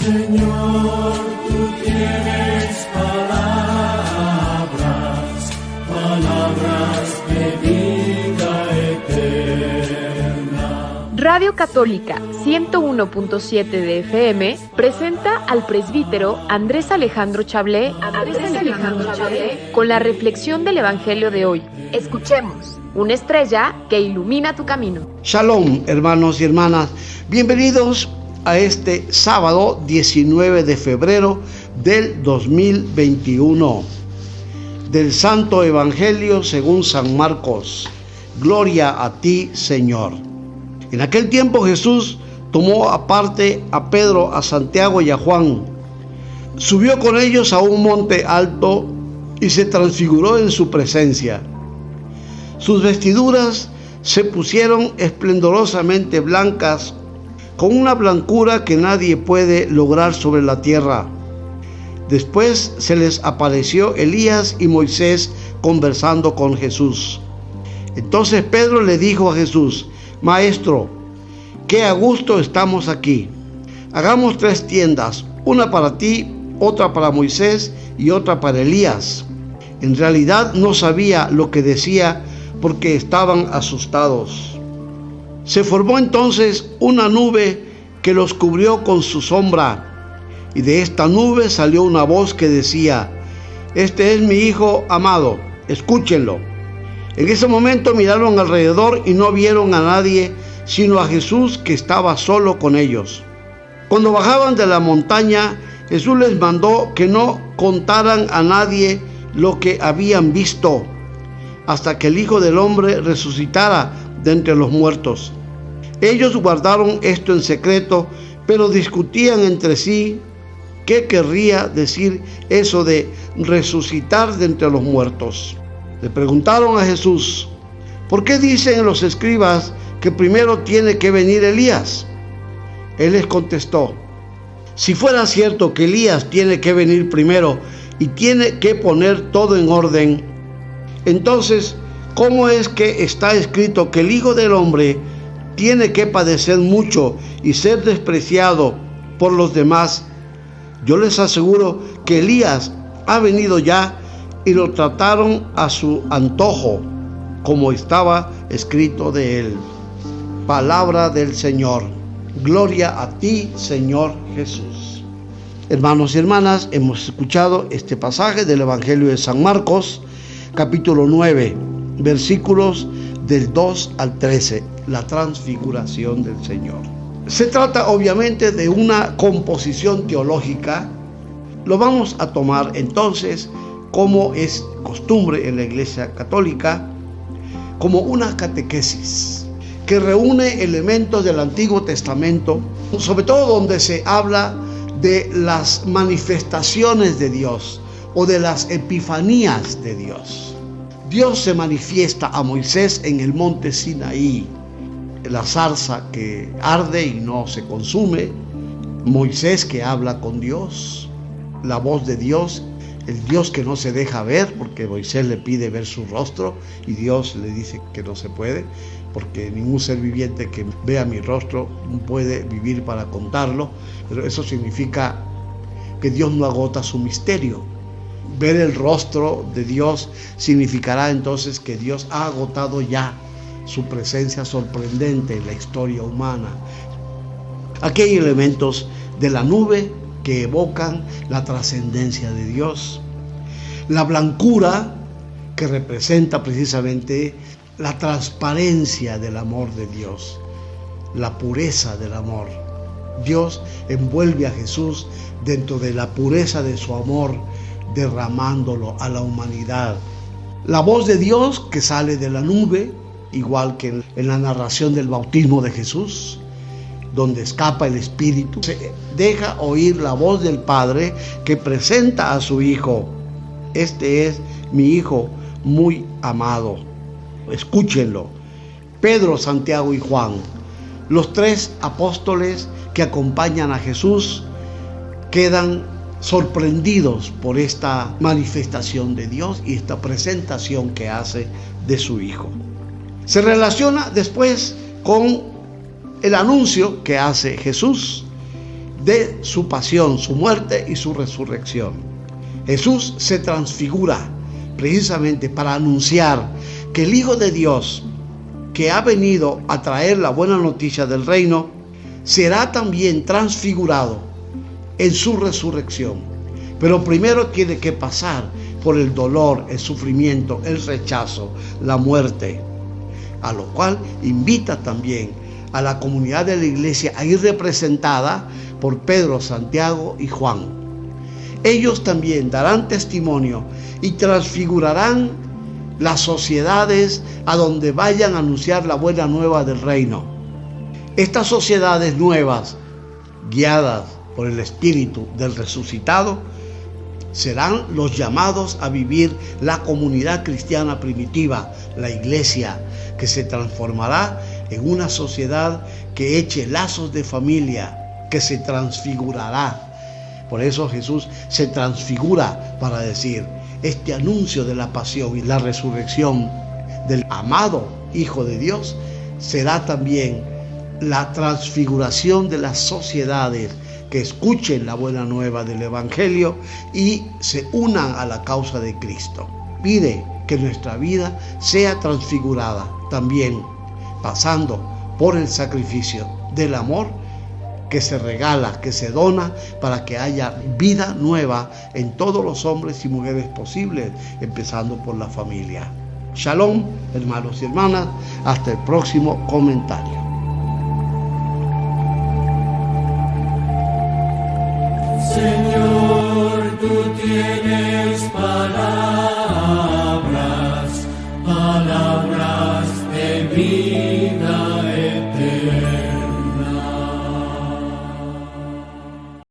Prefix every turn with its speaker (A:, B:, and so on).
A: Señor, tú tienes palabras de vida eterna.
B: Radio Católica 101.7 de FM presenta al presbítero Andrés Alejandro Chablé con la reflexión del Evangelio de hoy. Escuchemos, una estrella que ilumina tu camino.
C: Shalom, hermanos y hermanas, bienvenidos a este sábado 19 de febrero del 2021 del Santo Evangelio según San Marcos. Gloria a ti, Señor. En aquel tiempo Jesús tomó aparte a Pedro, a Santiago y a Juan. Subió con ellos a un monte alto y se transfiguró en su presencia. Sus vestiduras se pusieron esplendorosamente blancas, con una blancura que nadie puede lograr sobre la tierra. Después se les apareció Elías y Moisés conversando con Jesús. Entonces Pedro le dijo a Jesús: Maestro, qué a gusto estamos aquí. Hagamos 3 tiendas, una para ti, otra para Moisés y otra para Elías. En realidad no sabía lo que decía porque estaban asustados. Se formó entonces una nube que los cubrió con su sombra, y de esta nube salió una voz que decía: Este es mi Hijo amado, escúchenlo. En ese momento miraron alrededor y no vieron a nadie sino a Jesús, que estaba solo con ellos. Cuando bajaban de la montaña, Jesús les mandó que no contaran a nadie lo que habían visto, hasta que el Hijo del Hombre resucitara de entre los muertos. Ellos guardaron esto en secreto, pero discutían entre sí qué querría decir eso de resucitar de entre los muertos. Le preguntaron a Jesús: ¿por qué dicen los escribas que primero tiene que venir Elías? Él les contestó: si fuera cierto que Elías tiene que venir primero y tiene que poner todo en orden, entonces, ¿cómo es que está escrito que el Hijo del Hombre tiene que padecer mucho y ser despreciado por los demás? Yo les aseguro que Elías ha venido ya y lo trataron a su antojo, como estaba escrito de él. Palabra del Señor. Gloria a ti, Señor Jesús. Hermanos y hermanas, hemos escuchado este pasaje del Evangelio de San Marcos, capítulo 9, versículos del 2 al 13, la transfiguración del Señor. Se trata obviamente de una composición teológica. Lo vamos a tomar entonces, como es costumbre en la Iglesia Católica, como una catequesis que reúne elementos del Antiguo Testamento, sobre todo donde se habla de las manifestaciones de Dios o de las epifanías de Dios. Dios se manifiesta a Moisés en el monte Sinaí, la zarza que arde y no se consume, Moisés que habla con Dios, la voz de Dios, el Dios que no se deja ver, porque Moisés le pide ver su rostro y Dios le dice que no se puede, porque ningún ser viviente que vea mi rostro puede vivir para contarlo. Pero eso significa que Dios no agota su misterio. Ver el rostro de Dios significará entonces que Dios ha agotado ya su presencia sorprendente en la historia humana. Aquí hay elementos de la nube que evocan la trascendencia de Dios. La blancura, que representa precisamente la transparencia del amor de Dios, la pureza del amor. Dios envuelve a Jesús dentro de la pureza de su amor, derramándolo a la humanidad. La voz de Dios que sale de la nube, igual que en la narración del bautismo de Jesús, donde escapa el Espíritu, se deja oír la voz del Padre que presenta a su Hijo. Este es mi Hijo muy amado, escúchenlo. Pedro, Santiago y Juan, los 3 apóstoles que acompañan a Jesús, quedan sorprendidos por esta manifestación de Dios y esta presentación que hace de su Hijo. Se relaciona después con el anuncio que hace Jesús. de su pasión, su muerte y su resurrección. Jesús se transfigura precisamente para anunciar que el Hijo de Dios, que ha venido a traer la buena noticia del reino, será también transfigurado en su resurrección. Pero primero tiene que pasar por el dolor, el sufrimiento, el rechazo, la muerte, a lo cual invita también a la comunidad de la iglesia a ir representada por Pedro, Santiago y Juan. Ellos también darán testimonio y transfigurarán las sociedades a donde vayan a anunciar la buena nueva del reino. Estas sociedades nuevas, guiadas por el Espíritu del resucitado, serán los llamados a vivir la comunidad cristiana primitiva, la iglesia, que se transformará en una sociedad que eche lazos de familia, que se transfigurará. Por eso Jesús se transfigura para decir, este anuncio de la pasión y la resurrección del amado Hijo de Dios será también la transfiguración de las sociedades que escuchen la buena nueva del Evangelio y se unan a la causa de Cristo. Pide que nuestra vida sea transfigurada también, pasando por el sacrificio del amor que se regala, que se dona para que haya vida nueva en todos los hombres y mujeres posibles, empezando por la familia. Shalom, hermanos y hermanas, hasta el próximo comentario.
A: Señor, tú tienes palabra